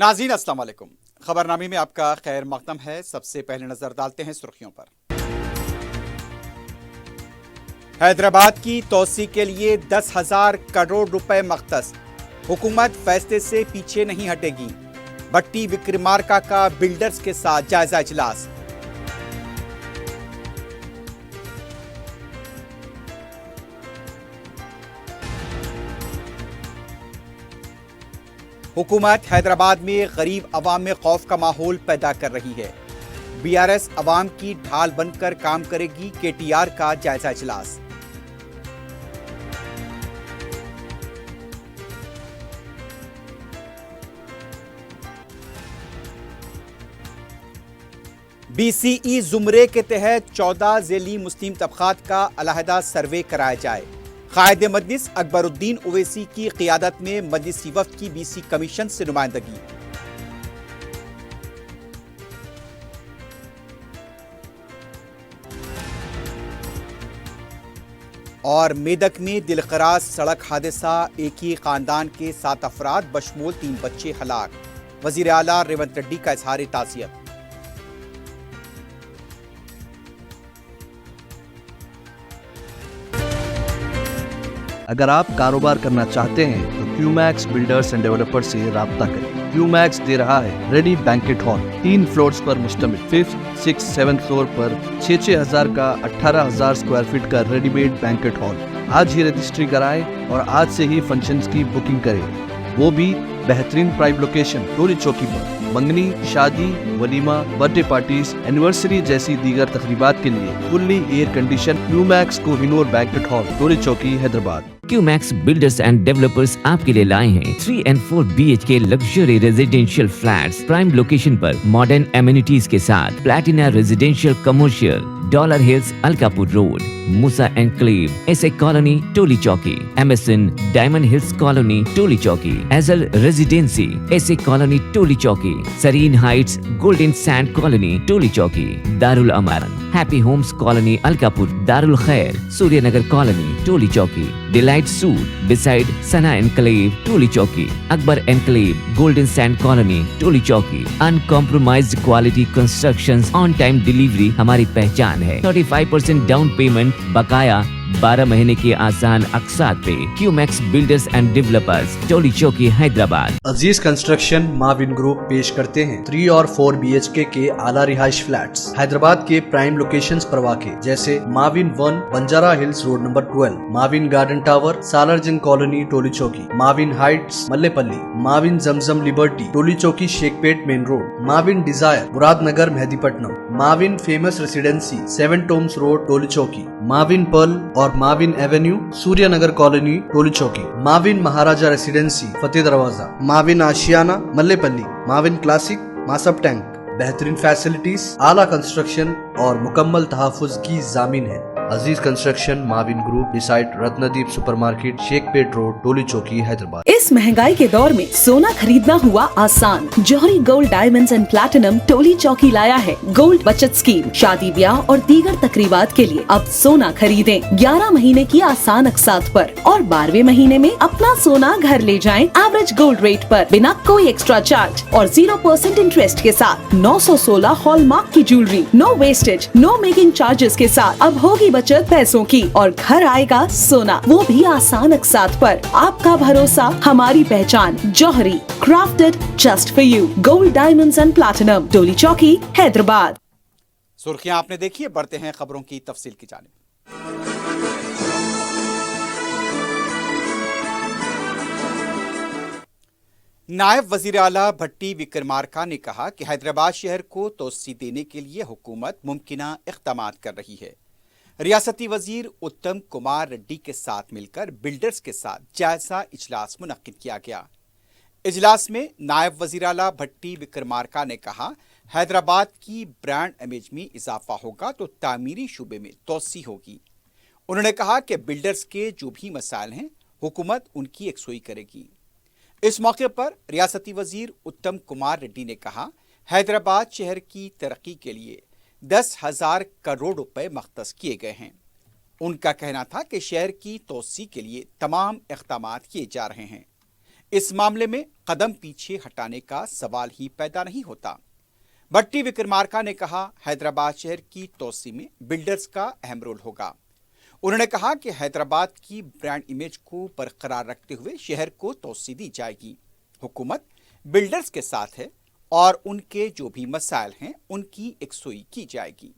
नाज़रीन अस्सलाम वालेकुम। खबरनामे में आपका खैर मकदम है। सबसे पहले नजर डालते हैं सुर्खियों पर। हैदराबाद की तोसी के लिए 10,000 करोड़ रुपए मख्तस। हुकूमत फैसले से पीछे नहीं हटेगी। भट्टी विक्रमार्का का बिल्डर्स के साथ जायजा इजलास। हुकूमत हैदराबाद में गरीब अवाम में खौफ का माहौल पैदा कर रही है। बीआरएस अवाम की ढाल बनकर काम करेगी। केटीआर का जायजा इजलास। बीसीई जुमरे के तहत 14 ज़ेली मुस्लिम तबकात का अलहदा सर्वे कराया जाए। कायदे मजलिस अकबरुद्दीन ओवैसी की क़ियादत में मजलिसी वफ़द की बीसी कमीशन से नुमाइंदगी। और मेदक में दिलखराज सड़क हादसा, एक ही खानदान के 7 अफराद बशमूल 3 बच्चे हलाक। वज़ीर आला रेवंत रेड्डी का इजहार ताज़ियत। अगर आप कारोबार करना चाहते हैं तो क्यूमैक्स बिल्डर्स एंड डेवलपर्स से राब्ता करें। क्यूमैक्स दे रहा है रेडी बैंकेट हॉल, 3 फ्लोर्स पर मुश्तमिल। 5th, 6th, 7th फ्लोर पर 6-6 हजार का 18,000 स्क्वायर फीट का रेडीमेड बैंकेट हॉल। आज ही रजिस्ट्री कराएं और आज से ही फंक्शंस की बुकिंग करें, वो भी बेहतरीन प्राइम लोकेशन टोली चौकी पर। मंगनी, शादी, वलीमा, बर्थडे पार्टीज, एनिवर्सरी जैसी दीगर तकरीबात के लिए fully air condition Qmax Kohinoor banquet hall, Toli Chowki, Hyderabad. Qmax builders and developers आपके लिए लाए हैं 3 and 4 BHK luxury residential flats prime location पर मॉडर्न एमिनिटीज के साथ। Platina residential commercial, dollar hills, Alkapur road, Musa enclave, SA colony, Toli Chowki, MSN diamond hills colony, Toli Chowki, एजल residency, SA colony, Toli Chowki, Sareen heights, golden sand colony, Toli Chowki, Darul Aman, happy homes colony, Alkapur, Darul Khair, Suryanagar colony, Toli Chowki, delight suite beside Sana enclave, Toli Chowki, Akbar enclave, golden sand colony, Toli Chowki. Uncompromised quality constructions, on time delivery हमारी पहचान है। 35% down payment, बकाया 12 महीने के आसान अक़सात पे। QMax builders and developers, Toli Chowki, Hyderabad. Aziz construction Mavin group पेश करते हैं 3 और 4 BHK के आला रिहाइश फ्लैट्स हैदराबाद के प्राइम लोकेशंस पर वाक़े, जैसे Mavin 1 Banjara hills road number 12, Mavin garden tower, Salarjung colony, Toli Chowki, Mavin heights, Mallepally, Mavin Zamzam liberty, Toli Chowki, Shaikpet main road, Mavin desire, Muradnagar, Mehdipatnam, Mavin famous residency, 7 tombs road, Toli Chowki, Mavin pearl और Mavin avenue, Suryanagar colony, Toli Chowki, Mavin Maharaja residency, Fateh Darwaza, Mavin Ashiana, Mallepally, Mavin classic, Masab tank. बेहतरीन फैसिलिटीज, आला कंस्ट्रक्शन और मुकम्मल तहफ़्फ़ुज़ की ज़ामिन है। Aziz construction Mavin group beside Ratnadeep supermarket, Shaikpet road, Toli Chowki, Hyderabad. इस महंगाई के दौर में सोना खरीदना हुआ आसान। जौहरी gold diamonds and platinum Toli चौकी लाया है गोल्ड बचत स्कीम। शादी ब्याह और दीगर तकरीबात के लिए अब सोना खरीदें 11 महीने की आसान अक़सात पर और 12वें महीने में अपना सोना घर ले जाएं एवरेज गोल्ड रेट पर, बिना कोई एक्स्ट्रा चार्ज और 0% इंटरेस्ट के साथ। 916 हॉलमार्क की jewellery, no wastage, no making charges के साथ। अब होगी बचत पैसों की और घर आएगा सोना, वो भी आसान अक़सात पर। आपका भरोसा हमारी पहचान। Jauhari, crafted just for you, gold diamonds and platinum, Toli Chowki, Hyderabad. सुर्खियां आपने देखी है, बढ़ते हैं खबरों की तफसील की जानिब। नायब वजीर आला भट्टी विक्रमार्का ने कहा कि हैदराबाद शहर को तोसी देने के लिए हुकूमत मुमकिना इक़दामात कर रही है। रियासती वजीर उत्तम कुमार रेड्डी के साथ मिलकर बिल्डर्स के साथ जायजा इजलास मुनक्किद किया गया। इजलास में नायब वजीर आला भट्टी विक्रमार्का ने कहा, हैदराबाद की ब्रांड इमेज में इजाफा होगा तो तामीरी शुबे में तोसी होगी। उन्होंने कहा कि बिल्डर्स के जो भी मसाइल हैं हुकूमत उनकी यकसुई करेगी। इस मौके पर रियासती वजीर उत्तम कुमार रेड्डी ने कहा, हैदराबाद शहर की तरक्की के लिए 10,000 करोड़ रुपए मख्तस किए गए हैं। उनका कहना था कि शहर की तोसी के लिए तमाम इक़दामात किए जा रहे हैं। इस मामले में कदम पीछे हटाने का सवाल ही पैदा नहीं होता। भट्टी विक्रमार्का ने कहा, हैदराबाद शहर की तोसी में बिल्डर्स का अहम रोल होगा। उन्होंने कहा कि हैदराबाद की ब्रांड इमेज को बरकरार रखते हुए शहर को तोसी दी जाएगी। हुकूमत बिल्डर्स के साथ है और उनके जो भी मसाइल हैं उनकी यकसुई की जाएगी।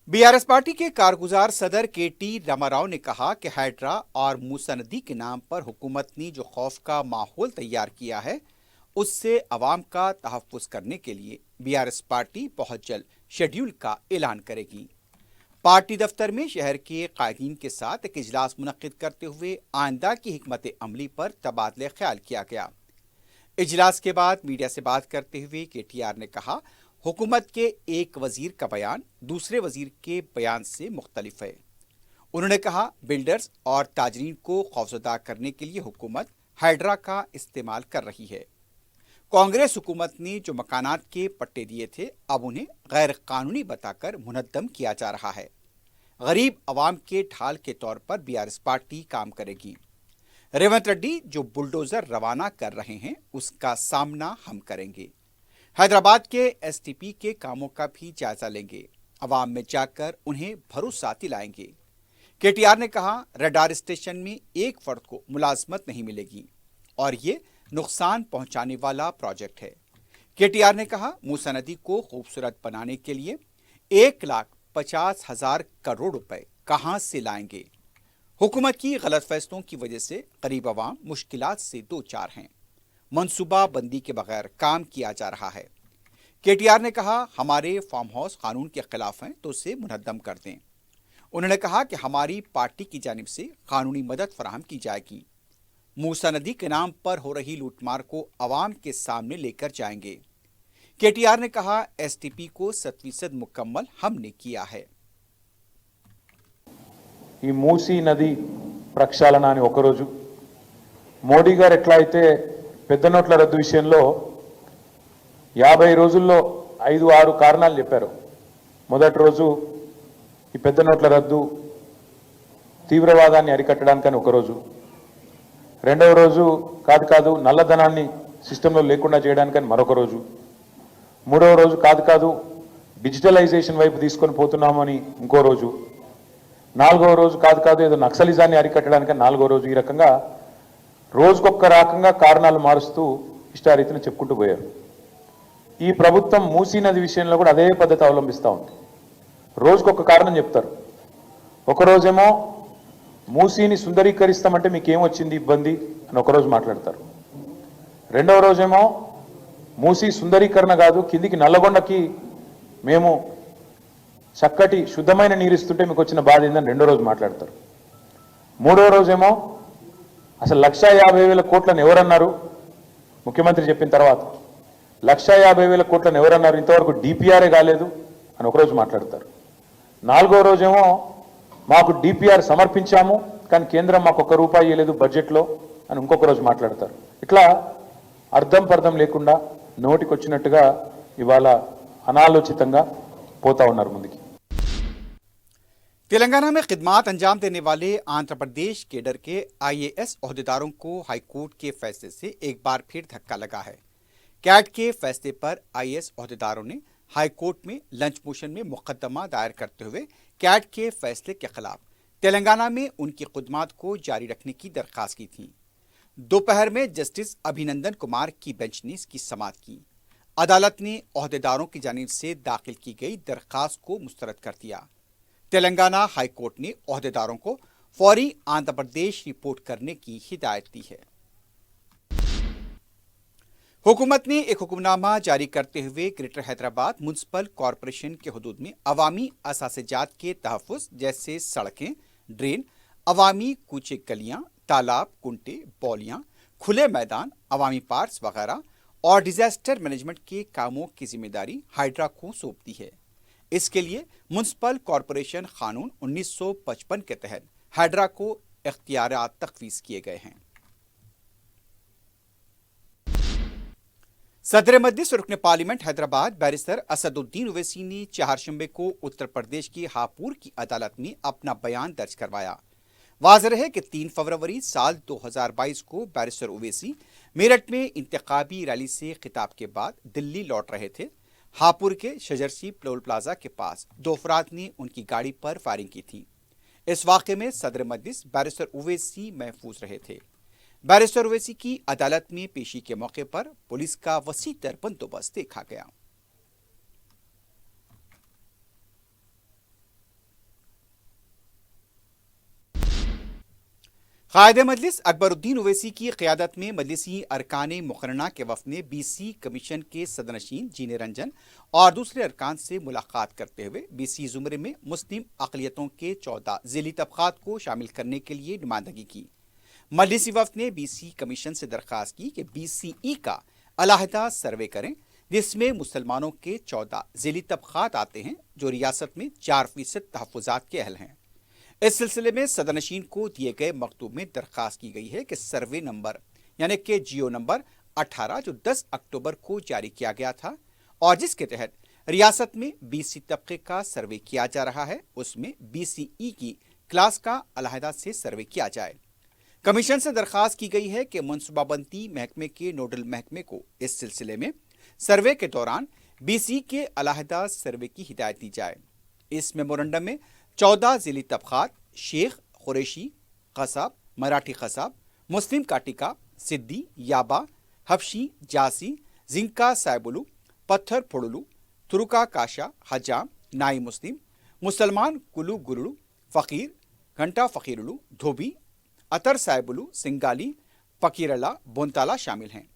बीआरएस पार्टी के कारगुजार सदर केटी रामाराव ने कहा कि हैड्रा और मूसा नदी के नाम पर हुकूमत ने जो खौफ का माहौल तैयार किया है उससे अवाम का तहफ़्फ़ुज़ करने के लिए बीआरएस पार्टी बहुत जल्द शेड्यूल का ऐलान करेगी। पार्टी दफ्तर में शहर के कायदीन के साथ एक इजलास मुनक्किद करते हुए आइंदा की हिकमत अमली पर तबादले ख्याल किया गया। इजलास के बाद मीडिया से बात करते हुए केटीआर ने कहा, हुकूमत के एक वजीर का बयान दूसरे वजीर के बयान से मुख्तलिफ है। उन्होंने कहा, बिल्डर्स और ताजरीन को खौफजदा करने के लिए हुकूमत हाइड्रा का इस्तेमाल कर रही है। कांग्रेस हुकूमत ने जो मकानात के पट्टे दिए थे अब उन्हें गैर कानूनी बताकर मुनद्दम किया जा रहा है। गरीब अवाम के ढाल के तौर पर बीआरएस पार्टी काम करेगी। रेवंत रेड्डी जो बुलडोजर रवाना कर रहे हैं उसका सामना हम करेंगे। हैदराबाद के एसटीपी के कामों का भी जायजा लेंगे। अवाम में जाकर उन्हें भरोसा दिलाएंगे। केटीआर ने कहा, रडार स्टेशन में एक फर्द को मुलाजमत नहीं मिलेगी और ये नुकसान पहुंचाने वाला प्रोजेक्ट है। केटीआर ने कहा, मूसा नदी को खूबसूरत बनाने के लिए 1,50,000 करोड़ रुपए कहां से लाएंगे। हुकूमत की गलत फैसलों की वजह से गरीब अवाम मुश्किलात से दो चार हैं। मनसूबा बंदी के बगैर काम किया जा रहा है। केटीआर ने कहा, हमारे फार्म हाउस कानून के खिलाफ हैं तो उसे मुनद्दम कर दें। उन्होंने कहा कि हमारी पार्टी की जानिब से कानूनी मदद फराहम की जाएगी। मूसा नदी के नाम पर हो रही लूटमार को अवाम के सामने लेकर जाएंगे। केटीआर ने कहा, एसटीपी को 100% मुकम्मल हमने किया है। ఈ మూసీ నది ప్రక్షాళన అని ఒకరోజు మోడీ గారు ఎట్లా అయితే పెద్ద నోట్ల రద్దు విషయంలో 50 రోజుల్లో 5-6 కారణాలు చెప్పారు. మొదటి రోజు ఈ పెద్ద నోట్ల రద్దు తీవ్రవాదాన్ని అరికట్టడానికని ఒకరోజు, రెండవ రోజు కాదు నల్లధనాన్ని సిస్టంలో లేకుండా చేయడానికని మరొక రోజు, మూడవ రోజు కాదు డిజిటలైజేషన్ వైపు తీసుకొని పోతున్నామని ఇంకో రోజు, నాలుగవ రోజు కాదు ఏదో నక్సలిజాన్ని అరికట్టడానికి నాలుగవ రోజు. ఈ రకంగా రోజుకొక్క రకంగా కారణాలు మారుస్తూ ఇష్టారీతిన చెప్పుకుంటూ పోయారు. ఈ ప్రభుత్వం మూసీ నది విషయంలో కూడా అదే పద్ధతి అవలంబిస్తూ ఉంది. రోజుకొక కారణం చెప్తారు. ఒకరోజేమో మూసీని సుందరీకరిస్తామంటే మీకేమొచ్చింది ఇబ్బంది అని ఒకరోజు మాట్లాడతారు. రెండవ రోజేమో మూసీ సుందరీకరణ కాదు, కిందికి నల్లగొండకి మేము చక్కటి శుద్ధమైన నీరు ఇస్తుంటే మీకు వచ్చిన బాధ ఏందని రెండో రోజు మాట్లాడతారు. మూడో రోజేమో అసలు 1,50,000 కోట్లను ఎవరన్నారు, ముఖ్యమంత్రి చెప్పిన తర్వాత 1,50,000 కోట్లను ఎవరన్నారు, ఇంతవరకు డిపిఆర్ఏ కాలేదు అని ఒకరోజు మాట్లాడతారు. నాలుగో రోజేమో మాకు డిపిఆర్ సమర్పించాము కానీ కేంద్రం మాకు ₹1 ఇవ్వలేదు బడ్జెట్లో అని ఇంకొక రోజు మాట్లాడతారు. ఇట్లా అర్థం పర్థం లేకుండా నోటికొచ్చినట్టుగా ఇవాళ అనాలోచితంగా పోతా ఉన్నారు ముందుకి. तेलंगाना में खिदमात अंजाम देने वाले आंध्र प्रदेश केडर के आईएएस ओहदेदारों को हाईकोर्ट के फैसले से एक बार फिर धक्का लगा है। कैट के फैसले पर आईएएस ओहदेदारों ने हाईकोर्ट में लंच मोशन में मुकदमा दायर करते हुए कैट के फैसले के खिलाफ तेलंगाना में उनकी खुदमात को जारी रखने की दरख्वास्त की थी। दोपहर में जस्टिस अभिनंदन कुमार की बेंच ने इसकी समाअत की। अदालत ने ओहदेदारों की जानिब से दाखिल की गई दरख्वास्त को मुस्तरद कर दिया। तेलंगाना हाई कोर्ट ने ओहदेदारों को फौरी आंध्र प्रदेश रिपोर्ट करने की हिदायत दी है। हुकूमत ने एक हुक्मनामा जारी करते हुए ग्रेटर हैदराबाद म्युनिसिपल कॉरपोरेशन के हुदूद में अवामी असासेजात के तहफ़्फ़ुज़ जैसे सड़कें, ड्रेन, अवामी कूचे गलियां, तालाब, कुंटे, बौलियां, खुले मैदान, अवामी पार्क्स वगैरह और डिजास्टर मैनेजमेंट के कामों की जिम्मेदारी हाइड्रा को सौंप दी है। इसके लिए म्युनिसिपल कॉरपोरेशन कानून 1955 के तहत हाइड्रा को इख्तियारात तखवीज़ किए गए हैं। सदर मजलिस रुकन पार्लियामेंट हैदराबाद बैरिस्टर असदुद्दीन ओवैसी ने चारशंबे को उत्तर प्रदेश की हापुड़ की अदालत में अपना बयान दर्ज करवाया। वाज़ेह है कि 3 फरवरी साल 2022 को बैरिस्टर ओवैसी मेरठ में इंतखाबी रैली से खिताब के बाद दिल्ली लौट रहे थे। हापुड़ के शजरसी टोल प्लाजा के पास 2 अफराद ने उनकी गाड़ी पर फायरिंग की थी। इस वाक़े में सदर मजलिस बैरिस्टर ओवैसी महफूज रहे थे। बैरिस्टर ओवैसी की अदालत में पेशी के मौके पर पुलिस का वसी तर बंदोबस्त देखा गया। कायद मजलिस अकबरुद्दीन ओवैसी की क़यादत में मजलिसी अरकान मुक़र्रना के वफ़द ने BC कमीशन के सदरनशीन जी निरंजन और दूसरे अरकान से मुलाकात करते हुए BC ज़ुमरे में मुस्लिम अक़लियतों के 14 ज़िली तबक़ात को शामिल करने के लिए नुमाइंदगी की। मजलिसी वफ़द ने BC कमीशन से दरख्वास्त की कि BCE का अलहदा सर्वे करें, जिसमें मुसलमानों के 14 ज़िली तबक़ात आते हैं जो रियासत में 4% तहफ़्फ़ुज़ात के अहल हैं। इस सिलसिले में सदरनशीन को दिए गए मकतूब में दरख्वास्त की गई है कि सर्वे नंबर यानी कि जियो नंबर 18 जो 10 अक्टूबर को जारी किया गया था और जिसके तहत रियासत में BC तबके का सर्वे किया जा रहा है, उसमें BCE की क्लास का अलहदा से सर्वे किया जाए। कमीशन से दरख्वास्त की गई है कि मनसूबाबंदी महकमे के नोडल महकमे को इस सिलसिले में सर्वे के दौरान BC के अलहदा सर्वे की हिदायत दी जाए। इस मेमोरेंडम में 14 ज़िली तबक़ात शेख, कुरैशी, क़साब, मराठी क़साब, मुस्लिम काटिका, सिद्दी, याबा, हफ्शी, जासी, जिंका साइबुलू, पत्थर फोड़ुलू, तुरुका काशा, हजाम, नाई मुस्लिम, मुसलमान कुलू गुरुलू, फ़कीर, घंटा फ़कीरुलू, धोबी, अतर साइबुलू, सिंगाली, फ़कीरला, बोनताला शामिल हैं।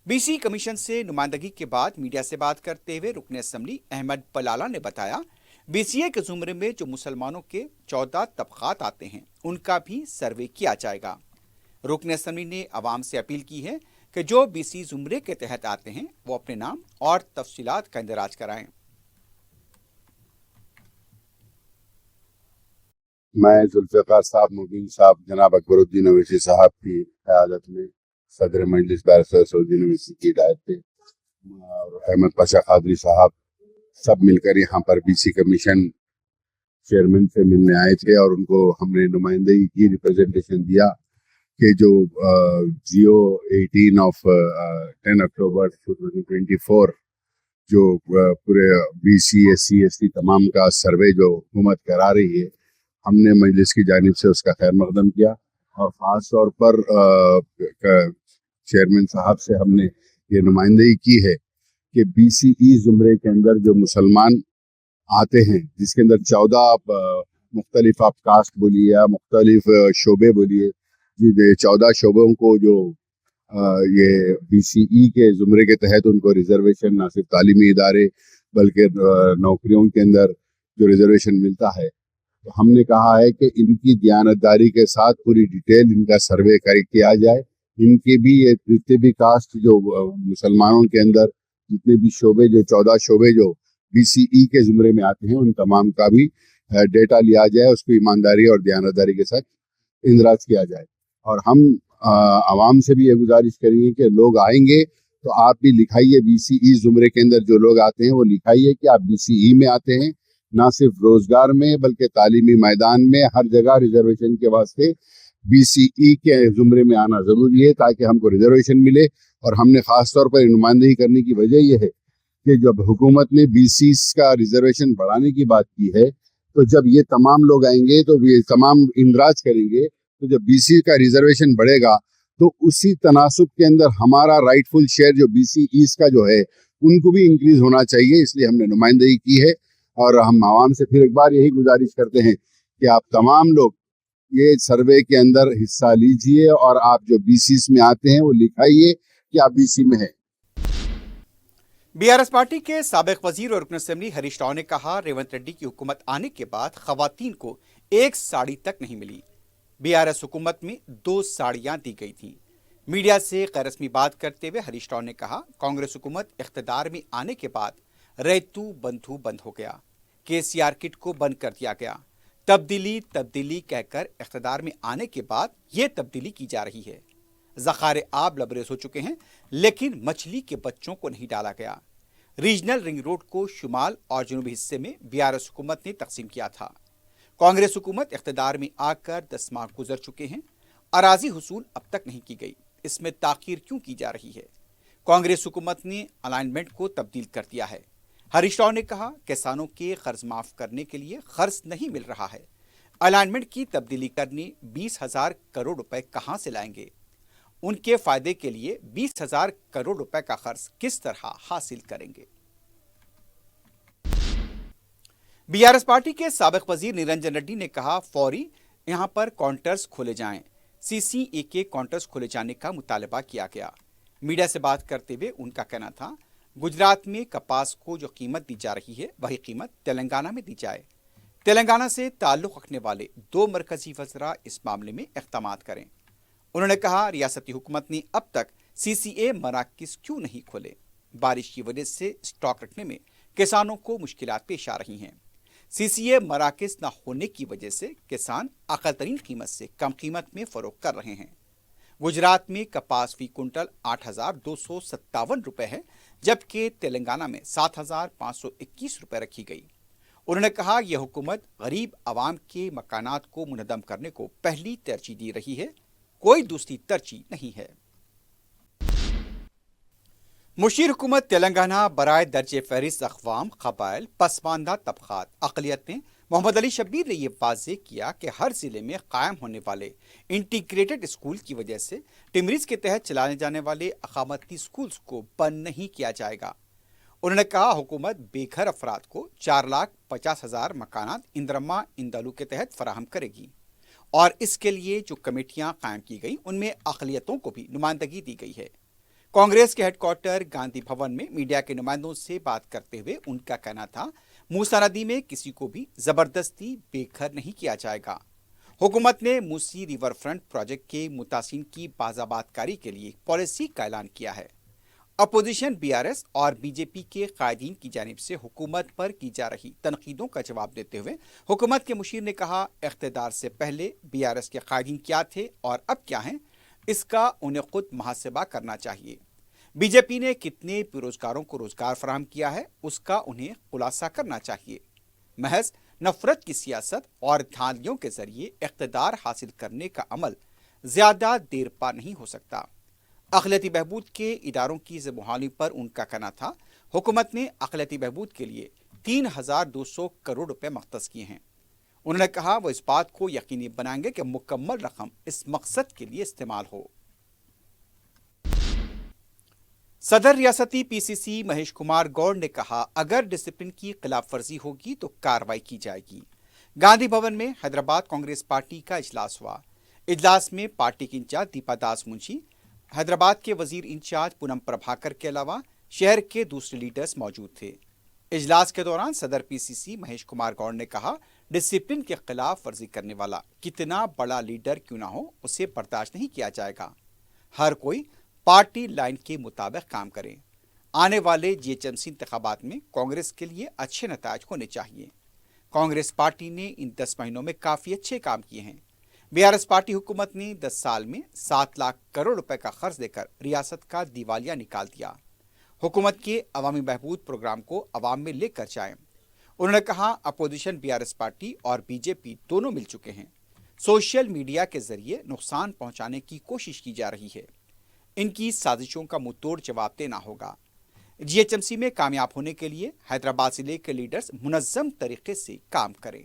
BC कमीशन से नुमाइंदगी के बाद मीडिया से बात करते हुए रुकन असम्बली अहमद पलाला ने बताया, BCA के ज़ुमरे में जो मुसलमानों के 14 तबक़ात आते हैं उनका भी सर्वे किया जाएगा। रुकन असम्बली ने अवाम से अपील की है कि जो BC ज़ुमरे के तहत आते हैं वो अपने नाम और तफसीलात का इंदराज कराएं। मैं जुल्फ़िकार साहब, मुबीन साहब, जनाब अकबरुद्दीन ओवैसी साहब की क़यादत में सदर मजलिस बैरिस्टर असदुद्दीन ओवैसी की हिदायत पे और अहमद पाशा कादरी साहब सब मिलकर यहाँ पर BC कमीशन चेयरमैन से मिलने आए थे और उनको हमने नुमाइंदगी की, रिप्रेजेंटेशन दिया कि जो जियो 18 ऑफ 10 अक्टूबर 2024 जो पूरे BC SC ST तमाम का सर्वे जो हुकूमत करा रही है, हमने मजलिस की जानिब से उसका खैर मकदम किया और ख़ास तौर पर चेयरमैन साहब से हमने ये नुमाइंदगी की है कि BCE ज़ुमरे के अंदर जो मुसलमान आते हैं, जिसके अंदर 14 मुख्तलिफ आप कास्ट बोलिए या मुख्तलिफ शोबे बोलिए, ये 14 शोबों को जो ये BCE के ज़ुमरे के तहत उनको रिजर्वेशन ना सिर्फ तालीमी इदारे बल्कि नौकरियों के अंदर जो रिजर्वेशन मिलता है, तो हमने कहा है कि इनकी दयानतदारी के साथ पूरी डिटेल इनका सर्वे किया जाए। इनके भी ये जितने भी कास्ट जो मुसलमानों के अंदर जितने भी शोबे जो 14 शोबे जो BCE के ज़ुमरे में आते हैं उन तमाम का भी डेटा लिया जाए, उसको ईमानदारी और दयानतदारी के साथ इंदराज किया जाए। और हम आवाम से भी ये गुजारिश करेंगे कि लोग आएंगे तो आप भी लिखाइए BCE ज़ुमरे के अंदर जो लोग आते हैं वो लिखाइए कि आप BCE में आते हैं, ना सिर्फ रोजगार में बल्कि तालीमी मैदान में हर जगह रिजर्वेशन के वास्ते BCE के ज़ुमरे में आना ज़रूरी है ताकि हमको रिजर्वेशन मिले। और हमने ख़ास तौर पर नुमाइंदगी करने की वजह यह है कि जब हुकूमत ने BCs का रिजर्वेशन बढ़ाने की बात की है, तो जब ये तमाम लोग आएंगे तो ये तमाम इंदराज करेंगे, तो जब BC का रिजर्वेशन बढ़ेगा तो उसी तनासुब के अंदर हमारा राइटफुल शेयर जो BCEs का जो है उनको भी इंक्रीज होना चाहिए। इसलिए हमने नुमाइंदगी की है और हम आवाम से फिर एक बार यही गुजारिश करते हैं कि आप तमाम लोग ये सर्वे के अंदर हिस्सा लीजिए और आप जो BCs में आते हैं वो लिखाइए कि आप BC में हैं। BRS पार्टी के साबिक वजीर और रुकन असम्बली हरीश राव ने कहा, रेवंत रेड्डी की हुकूमत आने के बाद खवातीन को एक साड़ी तक नहीं मिली। BRS हुकूमत में 2 साड़ियां दी गई थी। मीडिया से गैर रस्मी बात करते हुए हरीश राव ने कहा, कांग्रेस हुकूमत इख्तिदार में आने के बाद रैतू बंधु बंद हो गया, KCR किट को बंद कर दिया गया। तब्दीली तब्दीली कहकर इख्तिदार में आने के बाद ये तब्दीली की जा रही है। ज़खारे आब लबरेज हो चुके हैं लेकिन मछली के बच्चों को नहीं डाला गया। रीजनल रिंग रोड को शुमाल और जनूबी हिस्से में BRS हुकूमत ने तकसीम किया था। कांग्रेस हुकूमत इख्तिदार में आकर 10 माह गुजर चुके हैं, अराजी हुसूल अब तक नहीं की गई, इसमें ताखीर क्यों की जा रही है? कांग्रेस हुकूमत ने अलाइनमेंट को तब्दील कर दिया है। हरीश राव ने कहा, किसानों के कर्ज माफ करने के लिए खर्च नहीं मिल रहा है, अलाइनमेंट की तब्दीली करने 20,000 करोड़ रुपए कहां से लाएंगे? उनके फायदे के लिए 20,000 करोड़ रुपए का खर्च किस तरह हासिल करेंगे? बीआरएस पार्टी के साबिक वजीर निरंजन रेड्डी ने कहा, फौरी यहां पर काउंटर्स खोले जाएं। सीसीए के काउंटर्स खोले जाने का मुतालबा किया गया। मीडिया से बात करते हुए उनका कहना था, गुजरात में कपास को जो कीमत दी जा रही है वही कीमत तेलंगाना में दी जाए। तेलंगाना से ताल्लुक रखने वाले 2 मरकजी वज़रा इस मामले में इक़दामात करें। उन्होंने कहा, रियासती हुकूमत ने अब तक सीसीए मराकज़ क्यों नहीं खोले? बारिश की वजह से स्टॉक रखने में किसानों को मुश्किलात पेश आ रही हैं। सीसीए मराकज़ न होने की वजह से किसान अक़ल तरीन कीमत से कम कीमत में फरोख्त कर रहे हैं। गुजरात में कपास फी कुंटल 8,257 रुपए है, जबकि तेलंगाना में 7,521 रुपए रखी गई। उन्होंने कहा, यह हुकूमत गरीब आवाम के मकानात को मुनज़्ज़म करने को पहली तरजीह दे रही है, कोई दूसरी तरजीह नहीं है। मुशीर हुकूमत तेलंगाना बराए दर्जे फहरिस्त अक़वाम, क़बाइल, पसमानदा तबक़ात, अक़लियतें मोहम्मद अली शब्बीर ने यह वाज़ेह किया कि हर ज़िले में कायम होने वाले इंटीग्रेटेड स्कूल की वजह से टिमरीज़ के तहत चलाने जाने वाले अक़ामती स्कूल्स को बंद नहीं किया जाएगा। उन्होंने कहा, हुकूमत बेघर अफराद को 4,50,000 मकानात इंदरमा इंदालू के तहत फराहम करेगी और इसके लिए जो कमेटियां कायम की गई उनमें अक़लियतों को भी नुमाइंदगी दी गई है। कांग्रेस के हेडक्वार्टर गांधी भवन में मीडिया के नुमाइंदों से बात करते हुए उनका कहना था, मूसा नदी में किसी को भी जबरदस्ती बेघर नहीं किया जाएगा। हुकूमत ने मूसी रिवर फ्रंट प्रोजेक्ट के मुतासिन की बाज़ाबातकारी के लिए पॉलिसी का ऐलान किया है। अपोजिशन बीआरएस और बीजेपी के कायदीन की जानिब से हुकूमत पर की जा रही तनकीदों का जवाब देते हुए हुकूमत के मुशीर ने कहा, इख्तिदार से पहले बीआरएस के कायदीन क्या थे और अब क्या हैं, इसका उन्हें खुद मुहासिबा करना चाहिए। बीजेपी ने कितने बेरोजगारों को रोजगार फराहम किया है, उसका उन्हें खुलासा करना चाहिए। महज नफरत की सियासत और धांधलियों के जरिए इख्तिदार हासिल करने का अमल ज्यादा देर पा नहीं हो सकता। अक़लियती बहबूद के इदारों की ज़बहाली पर उनका कहना था, हुकूमत ने अक़लियती बहबूद के लिए 3,200 करोड़ रुपए मख्तस किए हैं। उन्होंने कहा, वो इस बात को यकीनी बनाएंगे कि मुकम्मल रकम इस मकसद के लिए इस्तेमाल हो। सदर रियासती पीसीसी महेश कुमार गौड़ ने कहा, अगर डिसिप्लिन की खिलाफ वर्जी होगी तो कार्रवाई की जाएगी। गांधी भवन में हैदराबाद कांग्रेस पार्टी का इजलास हुआ। इजलास में पार्टी की इंचार्ज दीपा दास मुंशी, हैदराबाद के वजीर इंचार्ज पूनम प्रभाकर के अलावा शहर के दूसरे लीडर्स मौजूद थे। इजलास के दौरान सदर पीसीसी महेश कुमार गौड़ ने कहा, डिसिप्लिन के खिलाफ वर्जी करने वाला कितना बड़ा लीडर क्यों ना हो, उसे बर्दाश्त नहीं किया जाएगा। हर कोई पार्टी लाइन के मुताबिक काम करें। आने वाले जीएचएमसी इंतखाबात में कांग्रेस के लिए अच्छे नताज होने चाहिए। कांग्रेस पार्टी ने इन 10 महीनों में काफी अच्छे काम किए हैं। बीआरएस पार्टी हुकूमत ने 10 साल में 7 लाख करोड़ रुपए का खर्च देकर रियासत का दिवालिया निकाल दिया। हुकूमत के अवामी बहबूद प्रोग्राम को अवाम में लेकर जाएं। उन्होंने कहा, अपोजिशन बीआरएस पार्टी और बीजेपी दोनों मिल चुके हैं। सोशल मीडिया के जरिए नुकसान पहुंचाने की कोशिश की जा रही है। इनकी साजिशों का मुंहतोड़ जवाब देना होगा। जीएचएमसी में कामयाब होने के लिए हैदराबाद जिले के लीडर्स मुनज़्ज़म तरीके से काम करें।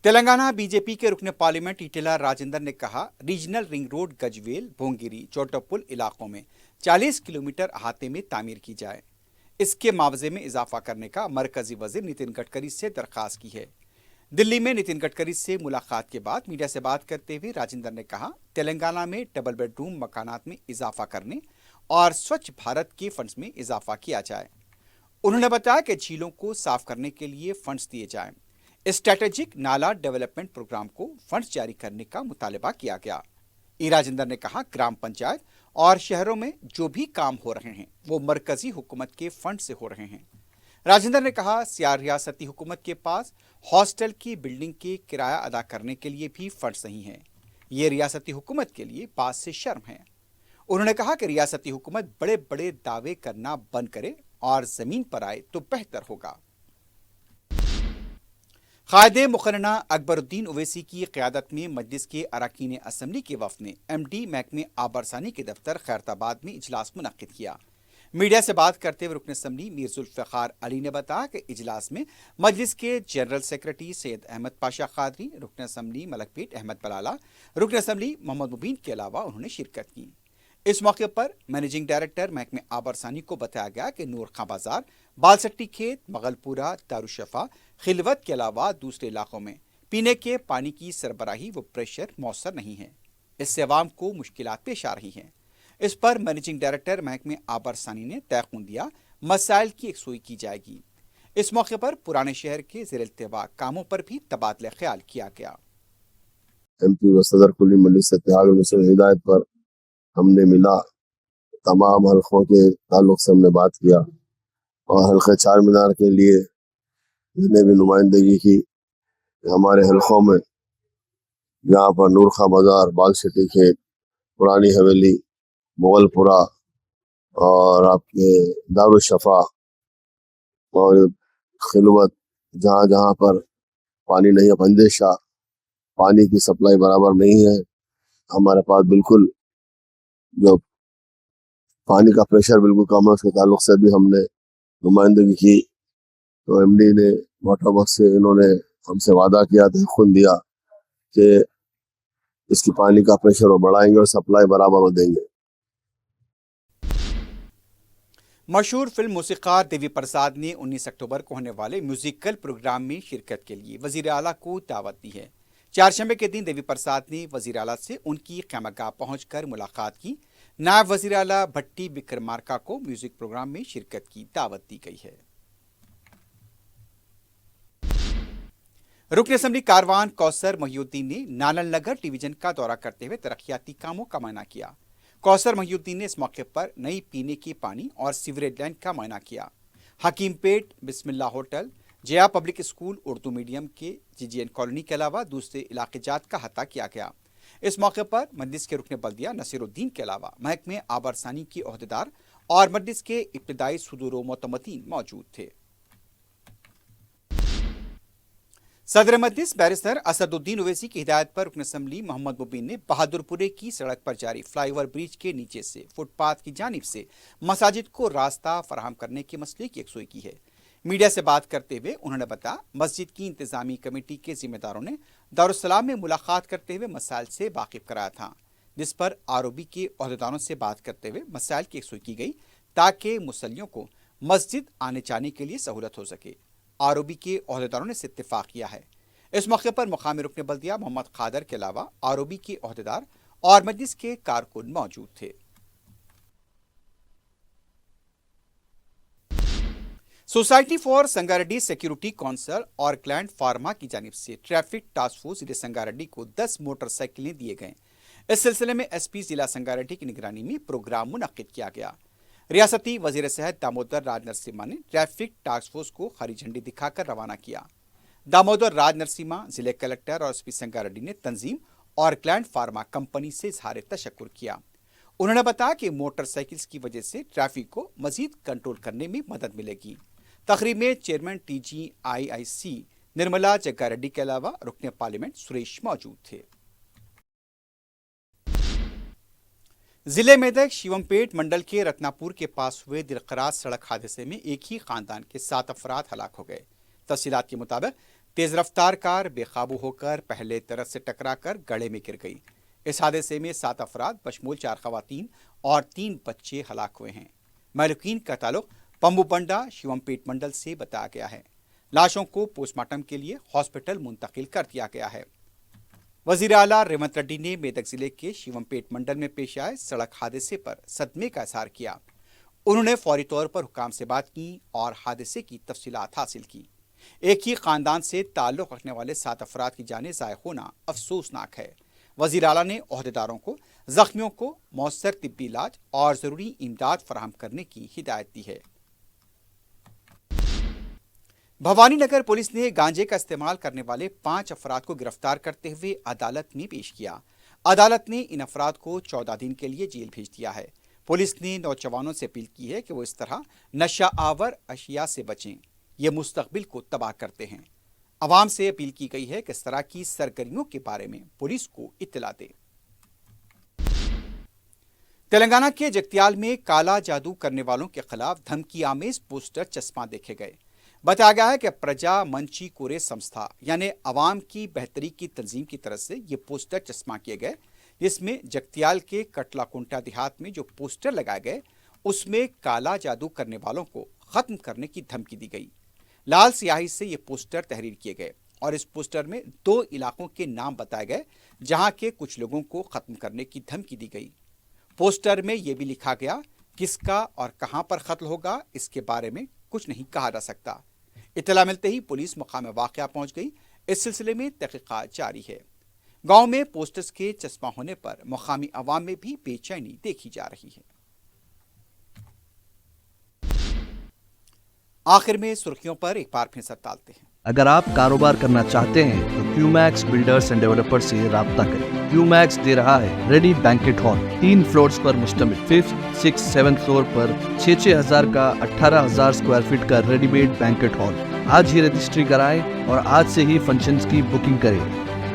तेलंगाना बीजेपी के रुकने पार्लियामेंट ईटेला राजेंद्र ने कहा, regional ring road Gajwel, भोंगिरी, Chotapul इलाकों में 40 किलोमीटर अहाते में तामीर की जाए। इसके मुआवजे में इजाफा करने का मरकजी वजीर नितिन गडकरी से दरखास्त की है। दिल्ली में नितिन गडकरी से मुलाकात के बाद मीडिया से बात करते हुए राजेंद्र ने कहा, तेलंगाना में डबल बेडरूम मकानात में इजाफा करने और स्वच्छ भारत के फंड्स में इजाफा किया जाए। उन्होंने बताया कि झीलों को साफ करने के लिए फंड्स दिए जाएं। स्ट्रेटेजिक नाला डेवलपमेंट प्रोग्राम को फंड्स जारी करने का मुतालबा किया गया। राजेंद्र ने कहा, ग्राम पंचायत और शहरों में जो भी काम हो रहे हैं वो मरकजी हुकूमत के फंड से हो रहे हैं। राजेंद्र ने कहा, रियासती हुकूमत के पास हॉस्टल की बिल्डिंग के किराया अदा करने के लिए भी फंड्स नहीं है। ये रियासती हुकूमत के लिए बात से शर्म है। उन्होंने कहा कि रियासती हुकूमत बड़े बड़े दावे करना बंद करे और जमीन पर आए तो बेहतर होगा। قائد مقرنہ اکبرالدین اویسی کی قیادت میں مجلس کے اراکین اسمبلی کے وفد نے ایم ڈی محکمہ آبرسانی کے دفتر خیرتآباد میں اجلاس منعقد کیا۔ میڈیا سے بات کرتے ہوئے رکن اسمبلی میر ذوالفقار علی نے بتایا کہ اجلاس میں مجلس کے جنرل سیکرٹری سید احمد پاشا قادری، رکن اسمبلی ملک پیٹ احمد بلالہ، رکن اسمبلی محمد مبین کے علاوہ انہوں نے شرکت کی۔ اس موقع پر مینیجنگ ڈائریکٹر محکمہ آبرسانی کو بتایا گیا کہ نور خاں بازار، بالسٹی کھیت، مغلپورہ، دارالشفا، خلوت کے علاوہ دوسرے علاقوں میں پینے کے پانی کی سربراہی و پریشر موثر نہیں ہے۔ اس سے عوام کو مشکلات پیش آ رہی ہیں۔ اس پر مینیجنگ ڈائریکٹر محکمہ آبرسانی نے تیقن دیا مسائل کی یکسوئی کی جائے گی۔ اس موقع پر پرانے شہر کے زیر التواء کاموں پر بھی تبادلہ خیال کیا گیا۔ ایم پی و صدر کلی مجلس اتحاد المسلمین ہدایت پر ہم نے ملا تمام حلقوں کے تعلق سے ہم نے بات کیا اور حلقہ چار مینار کے لیے میں نے بھی نمائندگی کی۔ ہمارے حلقوں میں یہاں پر نور خاں بازار، بال سٹی کھیت، پرانی حویلی، مغل پورہ اور آپ کے دارالشفا اور خلوت، جہاں جہاں پر پانی نہیں ہے، بندشاہ پانی کی سپلائی برابر نہیں ہے۔ ہمارے پاس بالکل جو پانی کا پریشر بالکل کم ہے، اس کے تعلق سے بھی ہم نے نمائندگی کی۔ تو ایم ڈی نے واٹر ورک سے انہوں نے ہم سے وعدہ کیا، تحقن دیا کہ اس کی پانی کا پریشر وہ بڑھائیں گے اور سپلائی برابر وہ دیں گے۔ مشہور فلم موسیقار دیوی پرساد نے 19 اکتوبر کو ہونے والے میوزیکل پروگرام میں شرکت کے لیے وزیر اعلیٰ کو دعوت دی ہے۔ چہارشنبے کے دن دیوی پرساد نے وزیر اعلیٰ سے ان کی خیمہ گاہ پہنچ کر ملاقات کی۔ نائب وزیر اعلیٰ بھٹی وکرمارکا کو میوزک پروگرام میں شرکت کی دعوت دی گئی ہے۔ رکن اسمبلی کاروان کوثر محی الدین نے نالل نگر ڈویژن کا دورہ کرتے ہوئے ترقیاتی کاموں کا معائنہ کیا۔ کوثر محی الدین نے اس موقع پر نئی پینے کے پانی اور سیوریج لائن کا معائنہ کیا۔ حکیم پیٹ، بسم اللہ ہوٹل، جیا پبلک اسکول اردو میڈیم کے جی این کالونی کے علاوہ دوسرے علاقے جات کا احاطہ کیا گیا۔ اس موقع پر مجلس کے رکن بلدیہ نصیر الدین کے علاوہ محکمہ آبرسانی کے عہدیدار اور مجلس کے ابتدائی صدور و معتمدین موجود تھے۔ صدر مجلس بیرسٹر اسد الدین اویسی کی ہدایت پر رکن اسمبلی محمد مبین نے بہادر پورے کی سڑک پر جاری فلائی اوور برج کے نیچے سے فٹ پاتھ کی جانب سے مساجد کو راستہ فراہم کرنے کے مسئلے کی یکسوئی کی ہے۔ میڈیا سے بات کرتے ہوئے انہوں نے بتایا مسجد کی انتظامی کمیٹی کے ذمہ داروں نے دارالسلام میں ملاقات کرتے ہوئے مسائل سے واقف کرایا تھا، جس پر آر او بی کے عہدیداروں سے بات کرتے ہوئے مسائل کی یکسوئی کی گئی تاکہ مصلیوں کو مسجد آنے جانے کے لیے سہولت ہو سکے۔ آر او بی کے عہدیداروں نے اس سے اتفاق کیا ہے۔ اس موقع پر مقامی رکن بلدیہ محمد قادر کے علاوہ آر او بی کے عہدیدار اور مجلس کے کارکن موجود تھے۔ Society for Sangareddy security council اور کلائنٹ فارما کی جانب سے ٹریفک ٹاسک فورس ضلع سنگاریڈی کو 10 موٹر سائیکلیں دیے گئے۔ اس سلسلے میں ایس پی ضلع سنگاریڈی کی نگرانی میں پروگرام منعقد کیا گیا۔ ریاستی وزیر صحت دامودر راج نرسمہا نے ٹریفک ٹاسک فورس کو ہری جھنڈی دکھا کر روانہ کیا۔ دامودر راج نرسمہا، ضلع کلکٹر اور ایس پی سنگاریڈی نے تنظیم اور کلائنٹ فارما کمپنی سے اظہار تشکر کیا۔ انہوں نے بتایا کہ موٹر سائیکلز کی وجہ سے ٹریفک کو مزید کنٹرول کرنے میں مدد ملے گی۔ تقریب میں چیئرمین ٹی جی آئی سی نرملا جگا ریڈی کے علاوہ رکن پارلیمنٹ سریش موجود تھے۔ ضلع میدک شیوم پیٹ منڈل کے رتناپور کے پاس ہوئے دلقراز سڑک حادثے میں ایک ہی خاندان کے 7 افراد ہلاک ہو گئے۔ تفصیلات کے مطابق تیز رفتار کار بے قابو ہو کر پہلے طرف سے ٹکرا کر گڑھے میں گر گئی۔ اس حادثے میں 7 افراد بشمول 4 خواتین اور 3 بچے ہلاک ہوئے ہیں۔ مہلوکین کا تعلق پمبو بنڈا شیوم پیٹ منڈل سے بتایا گیا ہے۔ لاشوں کو پوسٹ مارٹم کے لیے ہاسپٹل منتقل کر دیا گیا ہے۔ وزیر اعلیٰ ریونت ریڈی نے میدک ضلع کے شیوم پیٹ منڈل میں پیش آئے سڑک حادثے پر صدمے کا اظہار کیا۔ انہوں نے فوری طور پر حکام سے بات کی اور حادثے کی تفصیلات حاصل کی۔ ایک ہی خاندان سے تعلق رکھنے والے 7 افراد کی جانیں ضائع ہونا افسوسناک ہے۔ وزیر اعلیٰ نے عہدیداروں کو زخمیوں کو مؤثر طبی علاج اور ضروری امداد فراہم کرنے کی ہدایت دی ہے۔ بھوانی نگر پولیس نے گانجے کا استعمال کرنے والے 5 افراد کو گرفتار کرتے ہوئے عدالت میں پیش کیا۔ عدالت نے ان افراد کو 14 دن کے لیے جیل بھیج دیا ہے۔ پولیس نے نوجوانوں سے اپیل کی ہے کہ وہ اس طرح نشہ آور اشیاء سے بچیں، یہ مستقبل کو تباہ کرتے ہیں۔ عوام سے اپیل کی گئی ہے کہ اس طرح کی سرگرمیوں کے بارے میں پولیس کو اطلاع دے۔ تلنگانہ کے جگتیال میں کالا جادو کرنے والوں کے خلاف دھمکی آمیز پوسٹر چسپاں دیکھے گئے۔ بتایا گیا ہے کہ پرجا منچی کورے سمستھا یعنی عوام کی بہتری کی تنظیم کی طرف سے یہ پوسٹر چسپاں کیے گئے، جس میں جگتیال کے کٹلا کنٹا دیہات میں جو پوسٹر لگائے گئے اس میں کالا جادو کرنے والوں کو ختم کرنے کی دھمکی دی گئی۔ لال سیاہی سے یہ پوسٹر تحریر کیے گئے اور اس پوسٹر میں 2 علاقوں کے نام بتائے گئے جہاں کے کچھ لوگوں کو ختم کرنے کی دھمکی دی گئی۔ پوسٹر میں یہ بھی لکھا گیا کس کا اور کہاں پر قتل ہوگا اس کے بارے میں کچھ نہیں کہا جا سکتا۔ اطلاع ملتے ہی پولیس مقام واقعہ پہنچ گئی۔ اس سلسلے میں تحقیقات جاری ہے۔ گاؤں میں پوسٹرز کے چسپاں ہونے پر مقامی عوام میں بھی بے چینی دیکھی جا رہی ہے۔ آخر میں سرخیوں پر ایک بار پھر نظر ڈالتے ہیں۔ اگر آپ کاروبار کرنا چاہتے ہیں تو کیو میکس بلڈرز اینڈ ڈیولپر سے رابطہ کریں۔ کیو میکس دے رہا ہے ریڈی بینکٹ ہال، 3 فلورز پر مشتمل، 5th، 6th، 7th فلور پر 6,000 کا 18,000 اسکوائر فٹ کا ریڈی میڈ بینکٹ ہال۔ آج ہی رجسٹری کرائیں اور آج سے ہی فنکشنز کی بکنگ کریں،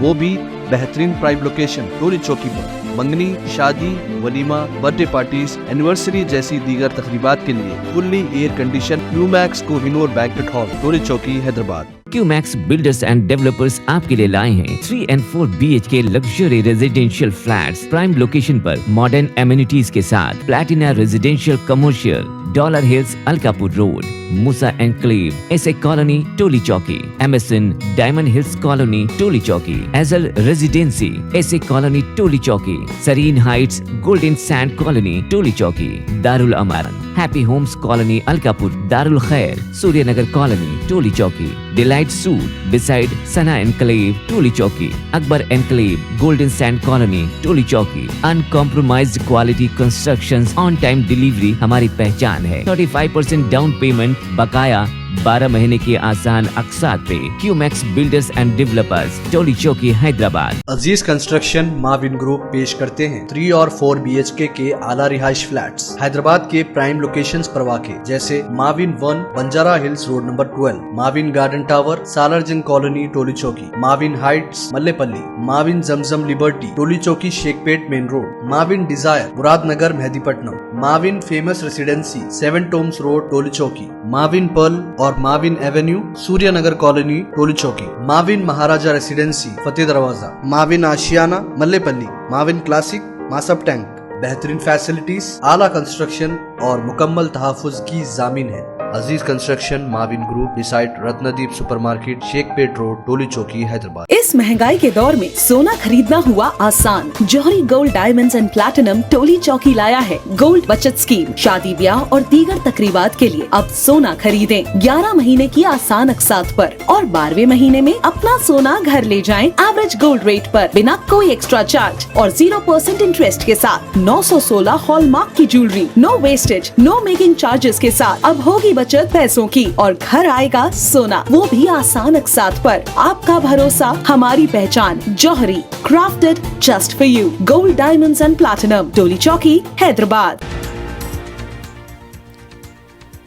وہ بھی بہترین پرائم لوکیشن ٹولی چوکی پر۔ منگنی، شادی، ولیمہ، برتھ ڈے پارٹیز، اینیورسری جیسی دیگر تقریبات کے لیے fully air condition Qmax Kohinoor banquet hall, Toli Chowki, Hyderabad. Qmax builders and developers آپ کے لیے لائے ہیں 3 and 4 BHK luxury residential flats prime location پر ماڈرن ایمینٹیز کے ساتھ۔ Platina residential commercial, dollar hills Alkapur road, Musa enclave, S A colony Toli Chowki, MSN diamond hills colony Toli Chowki, ایزل residency S A colony Toli Chowki, Sareen heights golden sand colony Toli Chowki, دارالامارن happy homes colony Alkapur, Darul Khair Suryanagar colony Toli Chowki, delight suite beside Sana enclave Toli Chowki, Akbar enclave golden sand colony Toli Chowki. Uncompromised quality constructions, on time delivery ہماری پہچان ہے۔ 35% down payment, بقایا 12 مہینے کی آسان اقساط پہ۔ کیو میکس بلڈرز اینڈ ڈیولپرز، ٹولی چوکی، حیدرآباد۔ عزیز کنسٹرکشن معاون گروپ پیش کرتے ہیں 3 اور 4 BHK کے اعلیٰ رہائش فلیٹس حیدرآباد کے پرائم لوکیشنز پر واقع، جیسے معاون 1 بنجارہ ہلز روڈ نمبر 12، معاون گارڈن ٹاور سالار جنگ کالونی ٹولی چوکی، معاون ہائٹس ملے پلی، معاون زمزم لبرٹی ٹولی چوکی شیخ پیٹ مین روڈ، معاون ڈیزائر مراد نگر مہدی پٹنم، معاون فیمس ریسیڈنسی 7 ٹومز روڈ ٹولی چوکی، معاون پرل اور معاون ایونیو سوریہ نگر کالونی ٹولی چوکی، معاون مہاراجہ ریسیڈنسی فتح دروازہ، معاون آشیانہ ملے پلی، معاون کلاسک ماسب ٹینک۔ بہترین فیسلٹیز، اعلیٰ کنسٹرکشن اور مکمل تحفظ کی ضامن ہے۔ عزیز کنسٹرکشن معاون گروپ ڈیسائٹ رتندیپ سپر مارکیٹ شیخ پیٹ روڈ ٹولی چوکی، حیدرآباد۔ اس مہنگائی کے دور میں سونا خریدنا ہوا آسان۔ جوہری gold diamonds and platinum Toli Chowki لایا ہے گولڈ بچت اسکیم۔ شادی بیاہ اور دیگر تقریبات کے لیے اب سونا خریدیں 11 مہینے کی آسان اقساط پر اور 12ویں مہینے میں اپنا سونا گھر لے جائیں ایوریج گولڈ ریٹ پر، بنا کوئی ایکسٹرا چارج اور 0% انٹرسٹ کے ساتھ۔ 916 ہال مارک کی جیولری، نو ویسٹیج، نو میکنگ چارجز کے ساتھ اب ہوگی بچت پیسوں کی اور گھر آئے گا سونا، وہ بھی آسان اقساط پر۔ آپ کا بھروسہ، ہماری پہچان، جوہری، crafted just for you, gold diamonds and platinum, ٹولی چوکی، حیدرآباد۔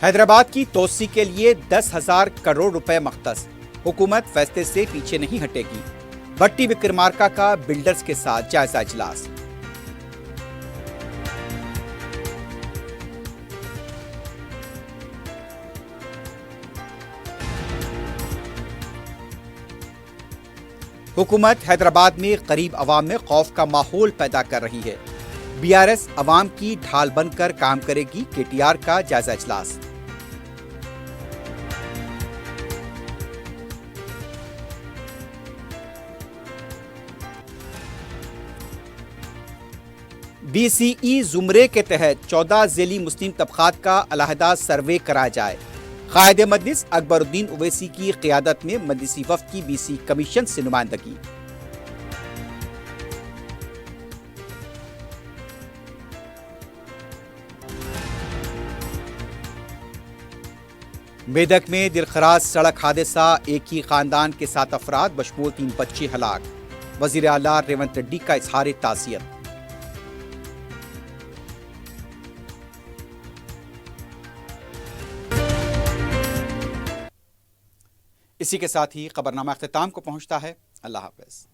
حیدرآباد کی توسیع کے لیے 10,000 کروڑ روپے مختص، حکومت فیصلے سے پیچھے نہیں ہٹے گی۔ بھٹی وکرمارکا کا بلڈرز کے ساتھ جائزہ اجلاس۔ حکومت حیدرآباد میں غریب عوام میں خوف کا ماحول پیدا کر رہی ہے۔ BRS عوام کی ڈھال بن کر کام کرے گی، KTR کا جائزہ اجلاس۔ BCE زمرے کے تحت 14 ذیلی مسلم طبقات کا علیحدہ سروے کرایا جائے۔ قائد مجلس اکبر الدین اویسی کی قیادت میں مجلسی وفد کی BC کمیشن سے نمائندگی۔ میدک میں دلخراش سڑک حادثہ، ایک ہی خاندان کے 7 افراد بشمول 3 بچے ہلاک۔ وزیر اعلیٰ ریونت ریڈی کا اظہار تعزیت۔ اسی کے ساتھ ہی خبرنامہ اختتام کو پہنچتا ہے۔ اللہ حافظ۔